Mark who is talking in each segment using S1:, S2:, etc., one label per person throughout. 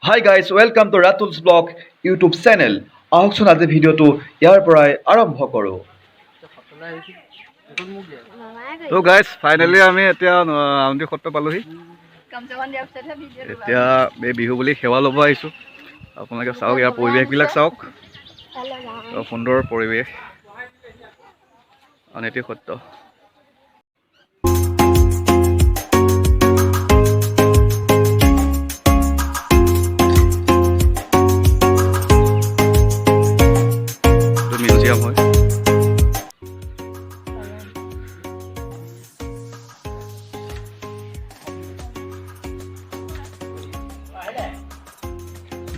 S1: Hi guys, welcome to Ratul's blog YouTube channel. আহকচোন আজি ভিডিঅ'টো ইয়াৰ পৰাই আৰম্ভ কৰোঁ। তো গাইজ ফাইনেলি আমি এতিয়া আউন্দি সত্ৰ পালোহি। এতিয়া এই বিহু বুলি সেৱা ল'ব আহিছোঁ। আপোনালোকে চাওক, ইয়াৰ পৰিৱেশবিলাক চাওক, সুন্দৰ পৰিৱেশ। আউনীআটী সত্ৰ মিউজিয়াম হয়।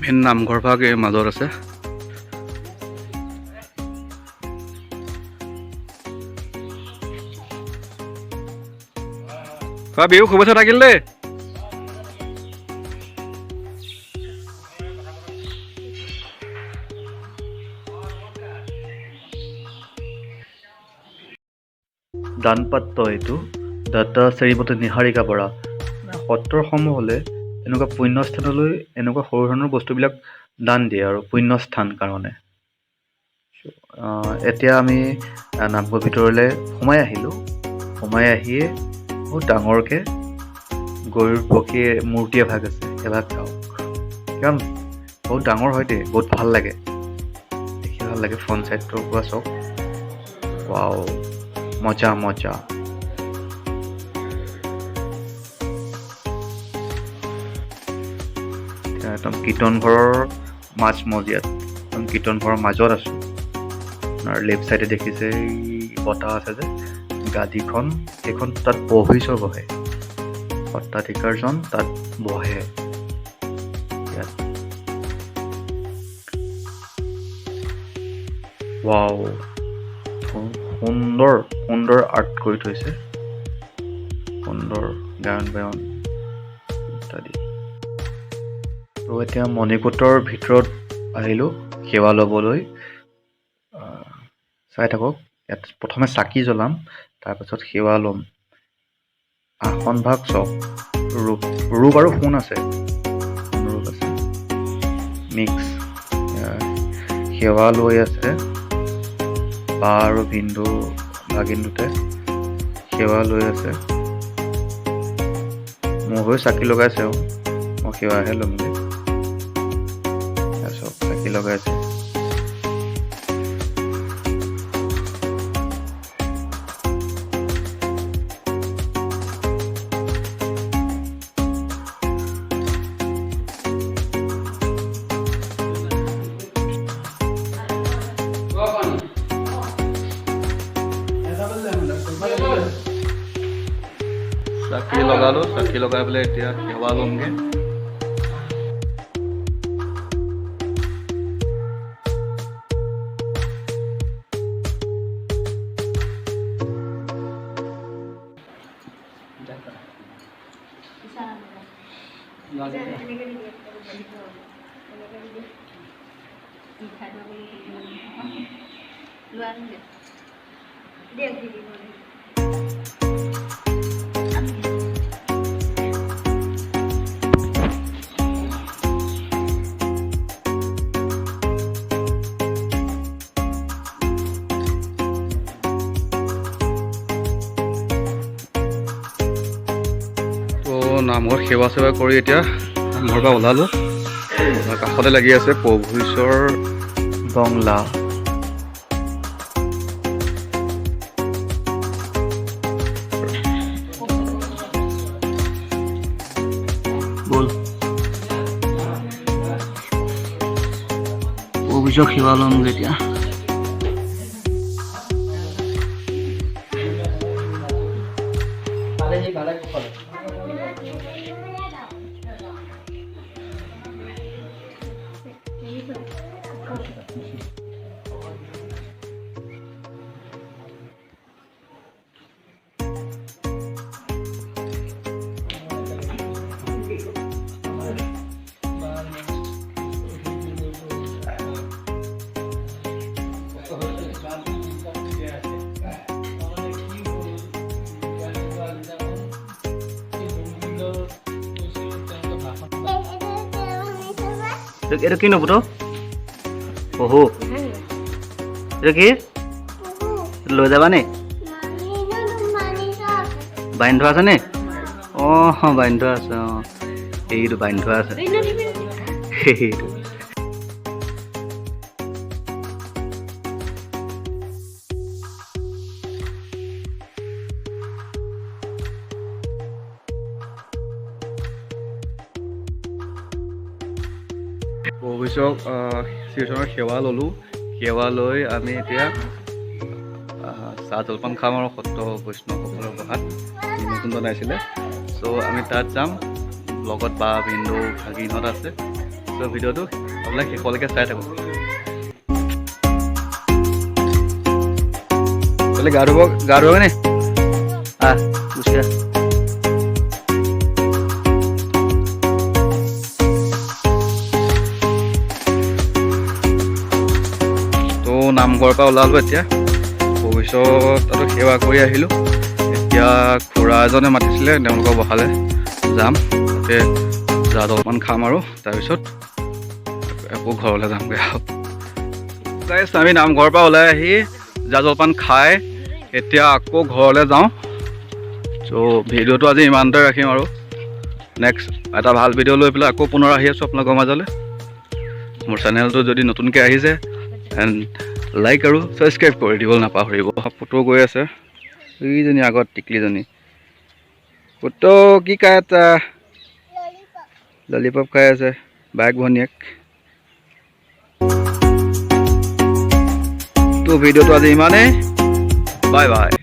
S1: মেইন নামঘৰ ভাগ এই মাজত আছে। বিহু শুভেচ্ছা থাকিল দেই। দানপাত্ৰ এইটো দাতা শ্ৰীমতী নিহাৰিকা বৰা। সত্ৰসমূহ হ'লে এনেকুৱা পুণ্যস্থানলৈ এনেকুৱা সৰু ধৰণৰ বস্তুবিলাক দান দিয়ে আৰু পুণ্যস্থান কাৰণে। এতিয়া আমি নামঘৰ ভিতৰলৈ সোমাই আহিলোঁ। সোমাই আহিয়ে বহুত ডাঙৰকৈ গৰুৰ পক্ষী মূৰ্তি এভাগ আছে, এভাগ চাওক। কিমান বহুত ডাঙৰ হয় দেই, বহুত ভাল লাগে, দেখি ভাল লাগে। ফ্ৰণ্ট চাইডটোৰ পৰা চাওক, ৱাও, মজা মজা। একদম কীৰ্তন ঘৰৰ মাজমজিয়াত, একদম কীৰ্তন ঘৰৰ মাজত আছোঁ। আপোনাৰ লেফ্ট চাইডে দেখিছে এই বতাহ আছে যে গাদীখন, সেইখন তাত বহিছোঁ বহে, সত্ৰাধিকাৰজন তাত বহে। ইয়াত ৱাও, সুন্দৰ সুন্দৰ আৰ্ট কৰি থৈছে, সুন্দৰ গায়ন বায়ন ইত্যাদি। তো এতিয়া মণিকূটৰ ভিতৰত আহিলোঁ সেৱা ল'বলৈ। চাই থাকক, ইয়াত প্ৰথমে চাকি জ্বলাম, তাৰপাছত সেৱা ল'ম। আসন ভাগ চব ৰূপ আৰু সোণ আছে, ৰূপ আছে মিক্স। সেৱা লৈ আছে বা আৰু বিন্দু ভাগিন দুটাই সেৱা লৈ আছে। মোৰ হৈ চাকি লগাইছে, মই সেৱাহে ল'মগৈ। চব চাকি লগাইছে। চাকি লগালোঁ, চাকি লগাই পেলাই এতিয়া সেৱা ল'মগৈ। নামঘৰত সেৱা চেৱা কৰি এতিয়া নামঘৰৰ পৰা ওলালোঁ। কাষতে লাগি আছে প্ৰভু ঈশ্বৰ বংলা। ব'ল প্ৰভু ঈশ্বৰ সেৱা ল'মগৈ এতিয়া। এইটো কি নপুত পহু এইটো কি লৈ যাবা নি বান্ধি থোৱা আছে নি অঁ বান্ধি থোৱা আছে অঁ সেইটো বান্ধি থোৱা আছে সেইটো অভিষেক শ্ৰীচৰণৰ সেৱা ল'লোঁ সেৱা লৈ আমি এতিয়া চাহ জলপান খাম আৰু সত্ৰ বৈষ্ণৱসকলৰ বহাত নতুন বনাইছিলে চ' আমি তাত যাম লগত বা ভিনদেউ ভাগিনহঁত আছে চ' ভিডিঅ'টো আপোনালোকে শেষলৈকে চাই থাকক বোলে গা ধুব নে গুচি আহ নামঘৰৰ পৰা ওলালোঁ এতিয়া ভৱিষ্যত আৰু সেৱা কৰি আহিলোঁ এতিয়া খুৰা এজনে মাতিছিলে তেওঁলোকক বহালে যাম তাতে জা জলপান খাম আৰু তাৰপিছত আকৌ ঘৰলৈ যামগৈ আৰু গাইছ আমি নামঘৰৰ পৰা ওলাই আহি জা জলপান খাই এতিয়া আকৌ ঘৰলৈ যাওঁ চ' ভিডিঅ'টো আজি ইমানতে ৰাখিম আৰু নেক্সট এটা ভাল ভিডিঅ' লৈ পেলাই আকৌ পুনৰ আহি আছোঁ আপোনালোকৰ মাজলৈ মোৰ চেনেলটো যদি নতুনকৈ আহিছে এণ্ড লাইক আৰু ছাবস্ক্ৰাইব কৰি দিব নাপাহৰিব ফটো গৈ আছে এইজনী আগত টিকলিজনী ফটো কি খাই এটা ললিপপ খাই আছে বাইক ভনীয়েক তো ভিডিঅ'টো আজি ইমানেই বাই বাই